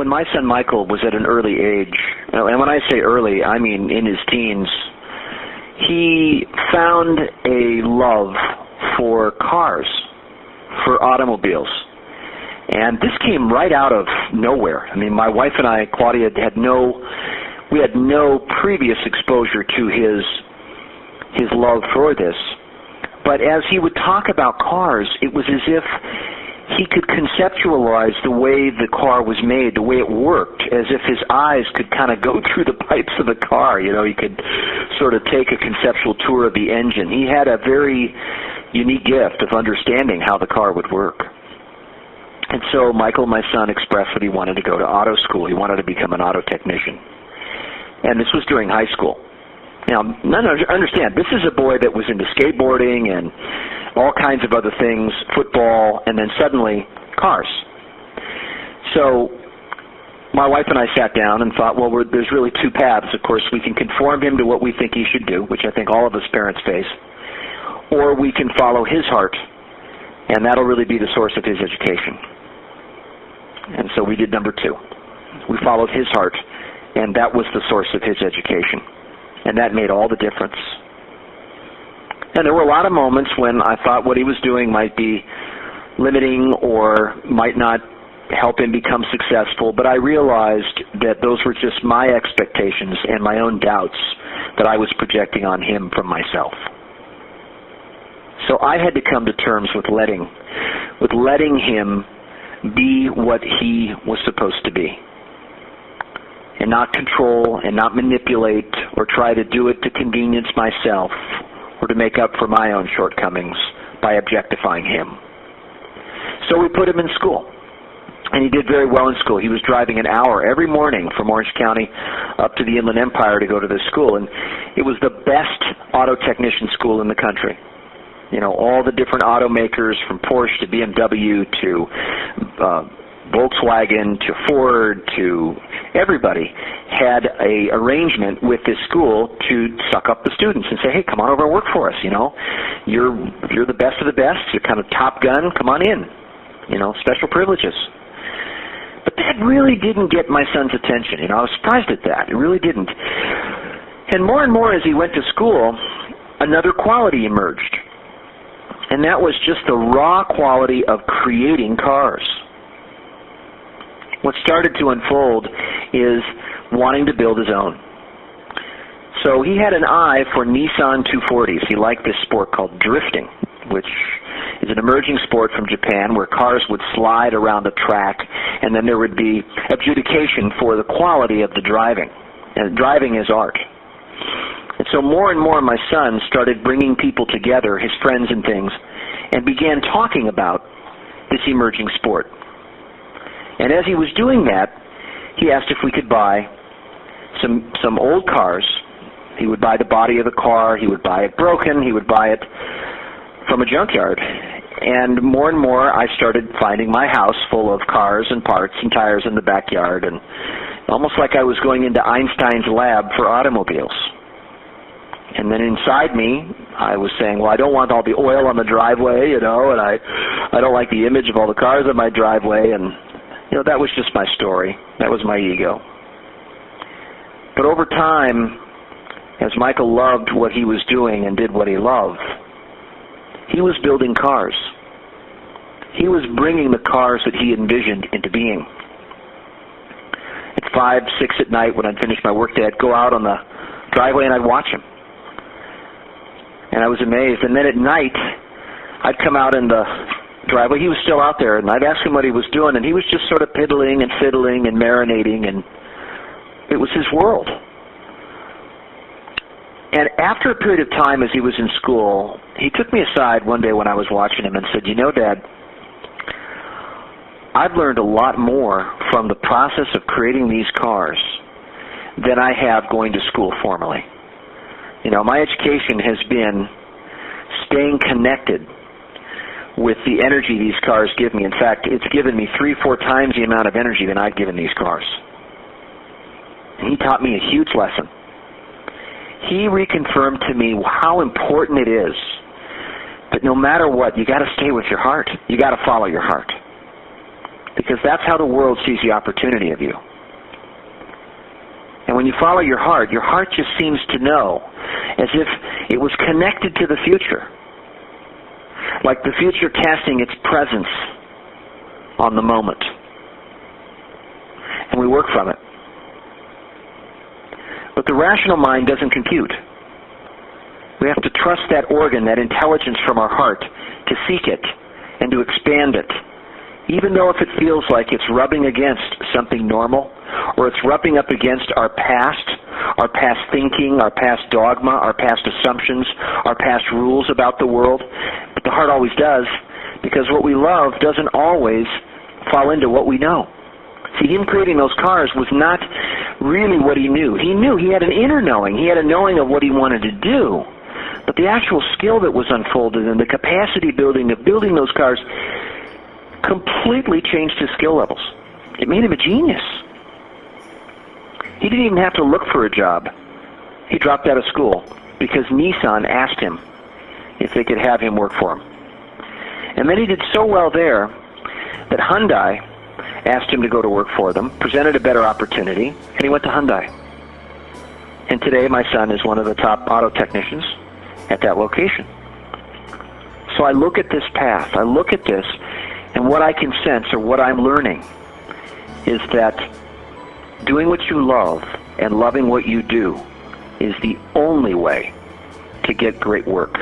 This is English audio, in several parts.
when my son Michael was at an early age, and when I say early, I mean in his teens, he found a love for cars, for automobiles. And this came right out of nowhere. I mean, my wife and I, Claudia, had no previous exposure to his love for this. But as he would talk about cars, it was as if he could conceptualize the way the car was made, the way it worked, as if his eyes could kind of go through the pipes of the car. You know, he could sort of take a conceptual tour of the engine. He had a very unique gift of understanding how the car would work. And so Michael, my son, expressed that he wanted to go to auto school. He wanted to become an auto technician. And this was during high school. Now, understand, this is a boy that was into skateboarding and all kinds of other things, football, and then suddenly cars. So my wife and I sat down and thought, well, there's really two paths. Of course, we can conform him to what we think he should do, which I think all of us parents face, or we can follow his heart, and that'll really be the source of his education. And so we did number two. We followed his heart, and that was the source of his education. And that made all the difference. And there were a lot of moments when I thought what he was doing might be limiting or might not help him become successful, but I realized that those were just my expectations and my own doubts that I was projecting on him from myself. So I had to come to terms with letting him be what he was supposed to be, and not control and not manipulate or try to do it to convenience myself or to make up for my own shortcomings by objectifying him. So we put him in school, and he did very well in school. He was driving an hour every morning from Orange County up to the Inland Empire to go to this school, and it was the best auto technician school in the country. You know, all the different automakers from Porsche to BMW to Volkswagen to Ford to everybody had a arrangement with this school to suck up the students and say, hey, come on over and work for us, you know. You're the best of the best. You're kind of top gun. Come on in. You know, special privileges. But that really didn't get my son's attention. You know, I was surprised at that. It really didn't. And more as he went to school, another quality emerged. And that was just the raw quality of creating cars. What started to unfold is wanting to build his own. So he had an eye for Nissan 240s. He liked this sport called drifting, which is an emerging sport from Japan where cars would slide around the track, and then there would be adjudication for the quality of the driving. And driving is art. And so more and more my son started bringing people together, his friends and things, and began talking about this emerging sport. And as he was doing that, he asked if we could buy some old cars. He would buy the body of the car. He would buy it broken. He would buy it from a junkyard. And more, I started finding my house full of cars and parts and tires in the backyard, and almost like I was going into Einstein's lab for automobiles. And then inside me, I was saying, well, I don't want all the oil on the driveway, you know, and I don't like the image of all the cars on my driveway, and you know, that was just my story. That was my ego. But over time, as Michael loved what he was doing and did what he loved, he was building cars. He was bringing the cars that he envisioned into being. At 5, 6 at night, when I'd finish my workday, I'd go out on the driveway and I'd watch him. And I was amazed. And then at night, I'd come out in the driveway. He was still out there, and I'd ask him what he was doing, and he was just sort of piddling and fiddling and marinating, and it was his world. And after a period of time as he was in school, he took me aside one day when I was watching him and said, you know, Dad, I've learned a lot more from the process of creating these cars than I have going to school formally. You know, my education has been staying connected with the energy these cars give me. In fact, it's given me 3-4 times the amount of energy than I've given these cars. And he taught me a huge lesson. He reconfirmed to me how important it is that no matter what, you got to stay with your heart. You got to follow your heart. because that's how the world sees the opportunity of you. And when you follow your heart just seems to know, as if it was connected to the future, like the future casting its presence on the moment. And we work from it. But the rational mind doesn't compute. We have to trust that organ, that intelligence from our heart, to seek it and to expand it, even though if it feels like it's rubbing against something normal, or it's rubbing up against our past thinking, our past dogma, our past assumptions, our past rules about the world. But the heart always does, because what we love doesn't always fall into what we know. See, him creating those cars was not really what he knew. He knew, he had an inner knowing. He had a knowing of what he wanted to do. But the actual skill that was unfolded and the capacity building of building those cars completely changed his skill levels. It made him a genius. He didn't even have to look for a job. He dropped out of school because Nissan asked him if they could have him work for them. And then he did so well there that Hyundai asked him to go to work for them, presented a better opportunity, and he went to Hyundai. And today my son is one of the top auto technicians at that location. So I look at this path, I look at this, and what I can sense, or what I'm learning, is that doing what you love and loving what you do is the only way to get great work,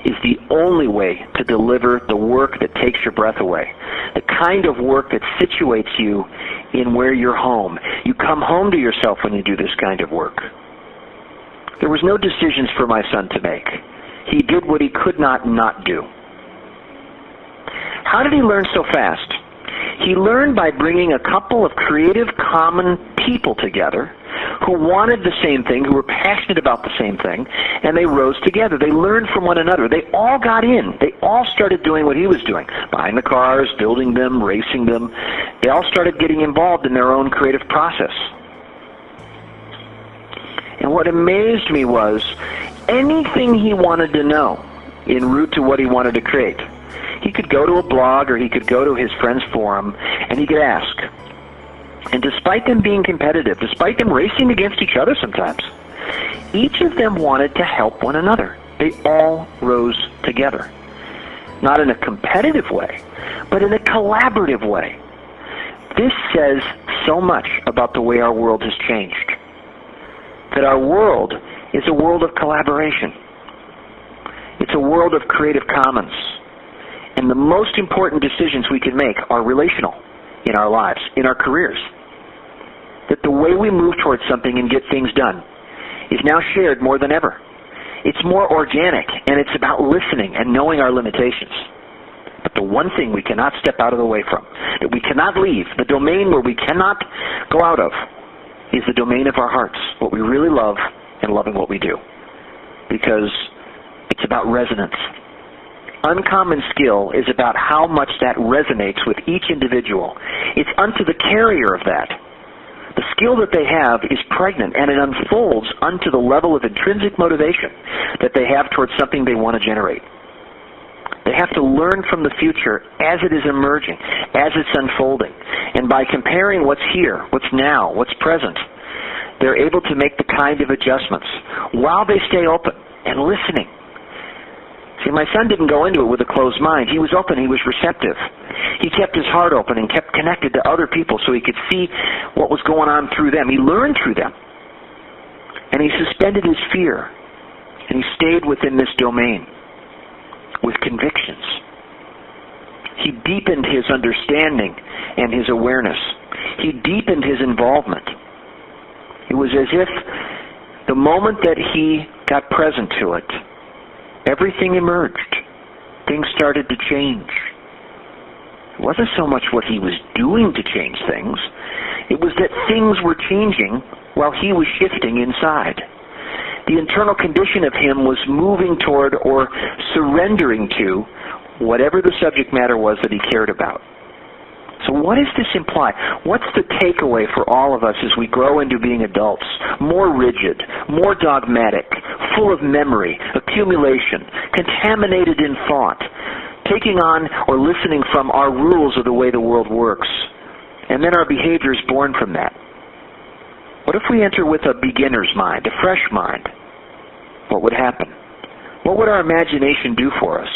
is the only way to deliver the work that takes your breath away, the kind of work that situates you in where you're home. You come home to yourself when you do this kind of work. There was no decisions for my son to make. He did what he could not do. How did he learn so fast? He learned by bringing a couple of creative, common people together who wanted the same thing, who were passionate about the same thing, and they rose together. They learned from one another. They all got in. They all started doing what he was doing, buying the cars, building them, racing them. They all started getting involved in their own creative process. And what amazed me was anything he wanted to know en route to what he wanted to create. He could go to a blog or he could go to his friend's forum and he could ask. And despite them being competitive, despite them racing against each other sometimes, each of them wanted to help one another. They all rose together. Not in a competitive way, but in a collaborative way. This says so much about the way our world has changed. That our world is a world of collaboration. It's a world of creative commons. And the most important decisions we can make are relational in our lives, in our careers. That the way we move towards something and get things done is now shared more than ever. It's more organic, and it's about listening and knowing our limitations. But the one thing we cannot step out of the way from, that we cannot leave, the domain where we cannot go out of, is the domain of our hearts, what we really love and loving what we do. Because it's about resonance. Uncommon skill is about how much that resonates with each individual. It's unto the carrier of that. The skill that they have is pregnant, and it unfolds unto the level of intrinsic motivation that they have towards something they want to generate. They have to learn from the future as it is emerging, as it's unfolding. And by comparing what's here, what's now, what's present, they're able to make the kind of adjustments while they stay open and listening. See, my son didn't go into it with a closed mind. He was open. He was receptive. He kept his heart open and kept connected to other people so he could see what was going on through them. He learned through them. And he suspended his fear. And he stayed within this domain with convictions. He deepened his understanding and his awareness. He deepened his involvement. It was as if the moment that he got present to it, everything emerged. Things started to change. It wasn't so much what he was doing to change things. It was that things were changing while he was shifting inside. The internal condition of him was moving toward or surrendering to whatever the subject matter was that he cared about. So what does this imply? What's the takeaway for all of us as we grow into being adults? More rigid, more dogmatic, full of memory, accumulation, contaminated in thought, to taking on or listening from our rules of the way the world works. And then our behavior is born from that. What if we enter with a beginner's mind, a fresh mind? What would happen? What would our imagination do for us?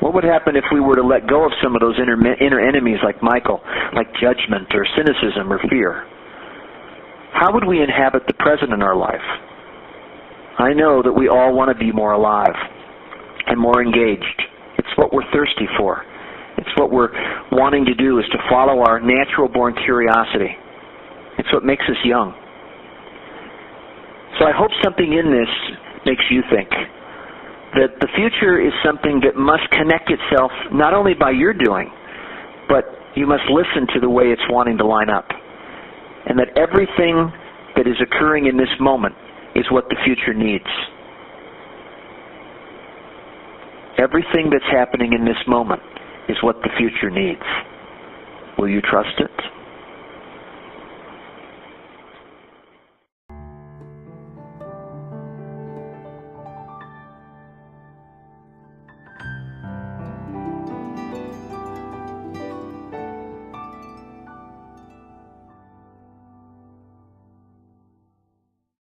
What would happen if we were to let go of some of those inner enemies like Michael, like judgment or cynicism or fear? How would we inhabit the present in our life? I know that we all want to be more alive and more engaged. It's what we're thirsty for. It's what we're wanting to do, is to follow our natural-born curiosity. It's what makes us young. So I hope something in this makes you think that the future is something that must connect itself not only by your doing, but you must listen to the way it's wanting to line up. And that everything that is occurring in this moment is what the future needs. Everything that's happening in this moment is what the future needs. Will you trust it?